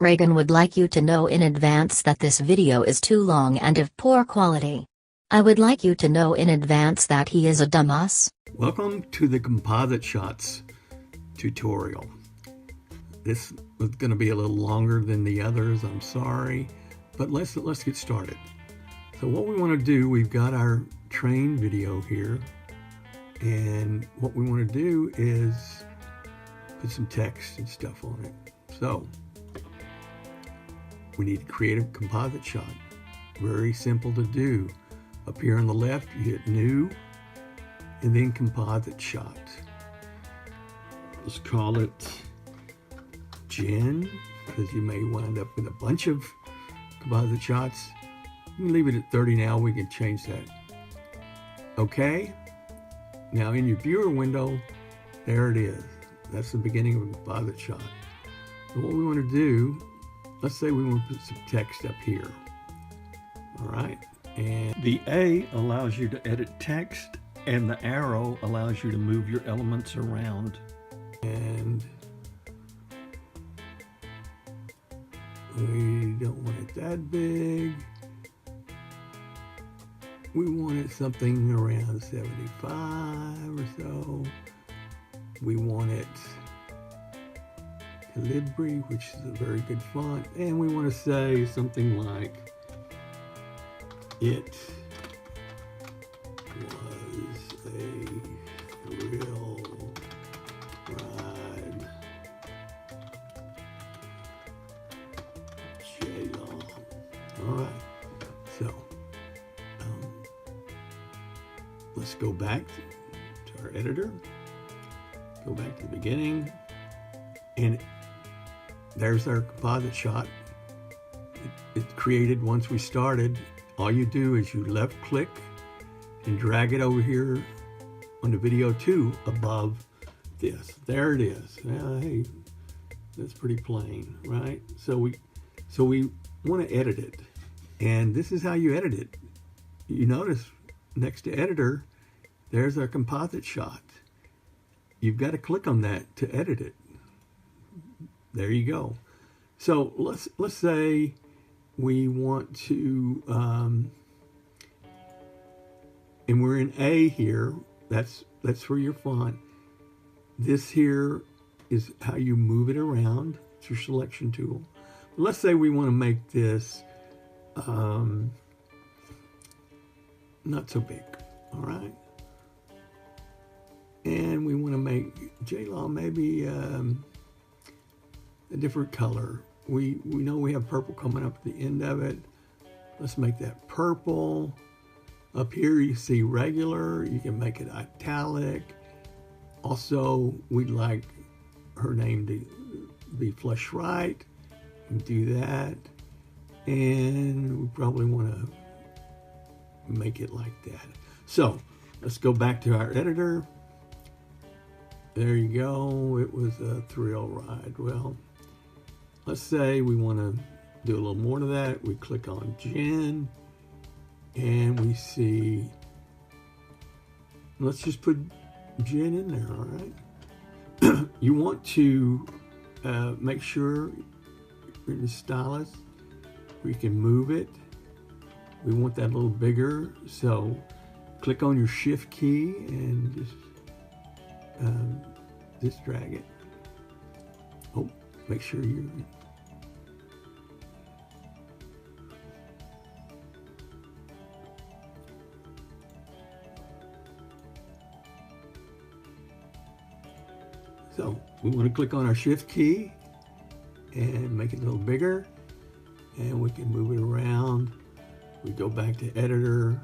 Reagan would like you to know in advance that this video is too long and of poor quality. I would like you to know in advance that he is a dumbass. Welcome to the composite shots tutorial. This is going to be a little longer than the others, I'm sorry, but let's get started. So what we want to do, we've got our train video here, and what we want to do is put some text and stuff on it. So we need to create a composite shot. Very simple to do. Up here on the left, you hit new, and then composite shot. Let's call it Gen, because you may wind up with a bunch of composite shots. You can leave it at 30 now, we can change that. Okay, now in your viewer window, there it is. That's the beginning of a composite shot. So what we want to do, let's say we want to put some text up here. All right, and the A allows you to edit text, and the arrow allows you to move your elements around. And we don't want it that big. We wanted something around 75 or so. We want it Calibri, which is a very good font, and we want to say something like it was a thrill ride. J-Long. All right, so let's go back to our editor. Go back to the beginning, and there's our composite shot. It's created once we started. All you do is you left click and drag it over here on the video 2 above this. There it is. Hey, that's pretty plain, right? So we want to edit it, and this is how you edit it. You notice next to editor, there's our composite shot. You've got to click on that to edit it. There you go. So let's say we want to, and we're in A here. That's for your font. This here is how you move it around. It's your selection tool. Let's say we want to make this not so big. All right. And we want to make J-Law maybe a different color. We know we have purple coming up at the end of it. Let's make that purple. Up here you see regular. You can make it italic. Also, we'd like her name to be flush right. You can do that. And we probably want to make it like that. So let's go back to our editor. There you go. It was a thrill ride. Well, let's say we want to do a little more to that. We click on Gen, and we see, let's just put Gen in there, all right? You want to make sure you're in the stylus where you can move it. We want that a little bigger, so click on your Shift key and just drag it. Oh, make sure you're so we want to click on our Shift key and make it a little bigger, and we can move it around. We go back to editor,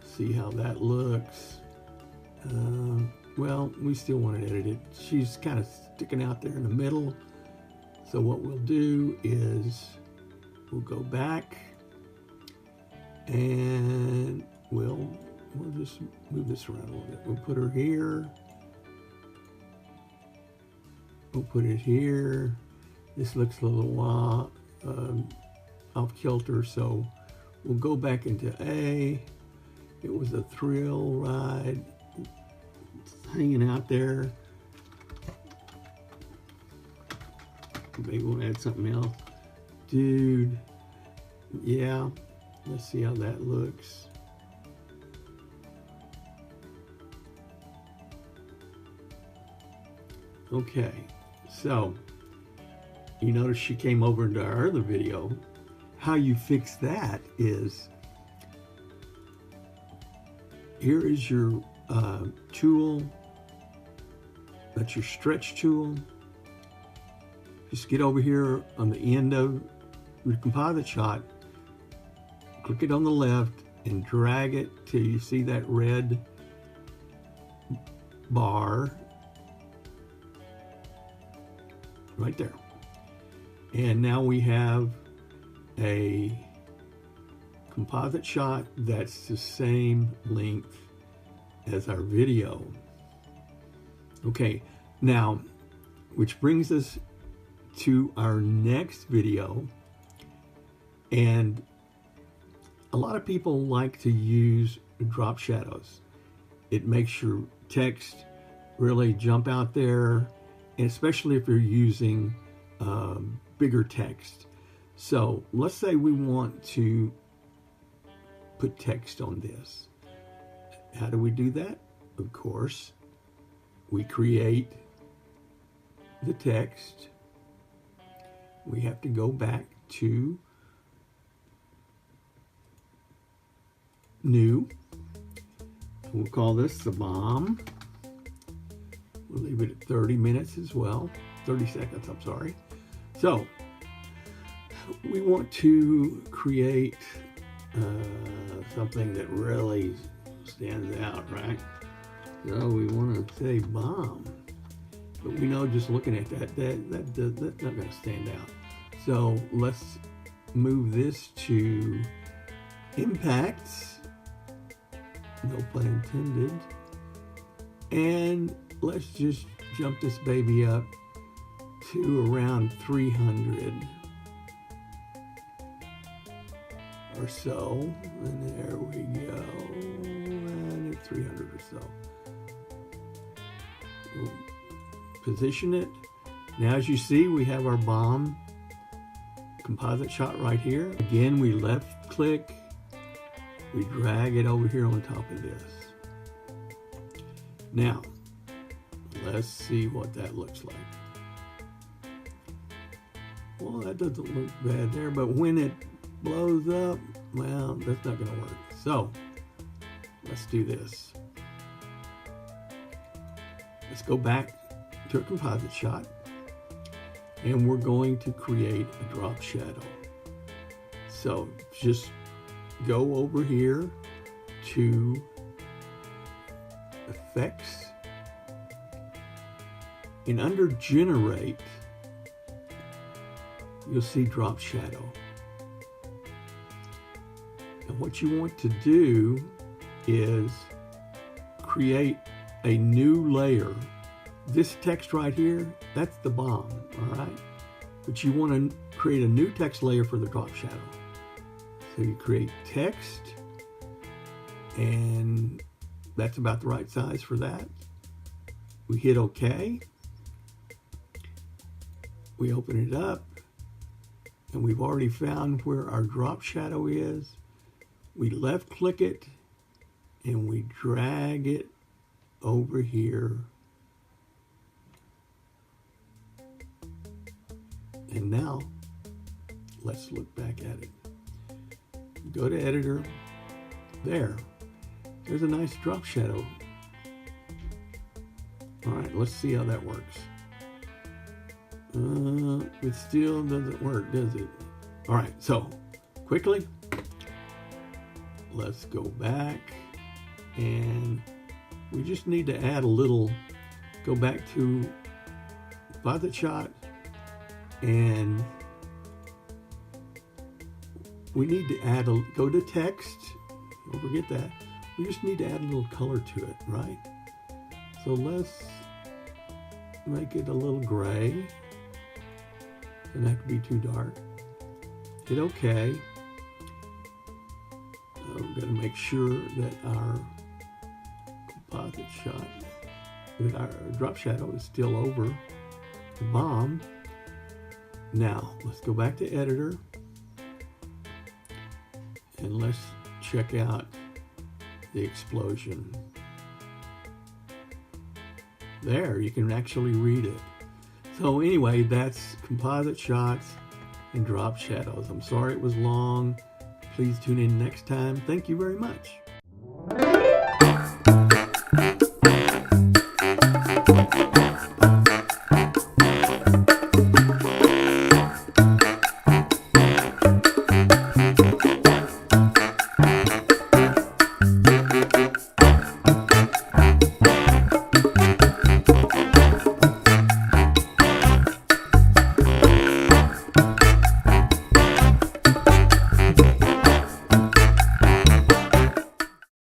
see how that looks. Well, we still want to edit it. She's kind of sticking out there in the middle. So what we'll do is we'll go back, and we'll just move this around a little bit. We'll put her here. We'll put it here. This looks a little off kilter, so we'll go back into A. It was a thrill ride. It's hanging out there. maybe we'll add something else. Dude, yeah, let's see how that looks. Okay, so you notice she came over into our other video. How you fix that is, here is your tool. That's your stretch tool. Just get over here on the end of your composite shot, click it on the left and drag it till you see that red bar right there. And now we have a composite shot that's the same length as our video. Okay, now, which brings us to our next video. And a lot of people like to use drop shadows. It makes your text really jump out there, and especially if you're using bigger text. So let's say we want to put text on this. How do we do that? Of course, we create the text. We have to go back to New. We'll call this the bomb. We'll leave it at 30 minutes as well. 30 seconds, I'm sorry. So, we want to create something that really stands out, right? So we want to say bomb. But we know just looking at that's not going to stand out. So let's move this to impacts, no pun intended, and let's just jump this baby up to around 300 or so, and there we go, and it's 300 or so. We'll position it. Now, as you see, we have our bomb composite shot right here. Again, we left click, we drag it over here on top of this. Now, let's see what that looks like. Well, that doesn't look bad there, but when it blows up, well, that's not going to work. So, let's do this. Let's go back to a composite shot, and we're going to create a drop shadow. So just go over here to Effects, and under Generate, you'll see drop shadow. And what you want to do is create a new layer. This text right here, that's the bomb, all right? But you want to create a new text layer for the drop shadow. So you create text, and that's about the right size for that. We hit OK. We open it up, and we've already found where our drop shadow is. We left click it, and we drag it over here. And now, let's look back at it. Go to Editor. There's a nice drop shadow. All right, let's see how that works. It still doesn't work, does it? All right, so quickly, let's go back, and we just need to add a little, go back to composite shot, and we need to add go to text, don't forget that. We just need to add a little color to it, right? So let's make it a little gray. Doesn't have to be too dark. Hit OK. We've got to make sure that our composite shot, that our drop shadow is still over the bomb. Now, let's go back to editor. And let's check out the explosion. There, you can actually read it. So anyway, that's composite shots and drop shadows. I'm sorry it was long. Please tune in next time. Thank you very much.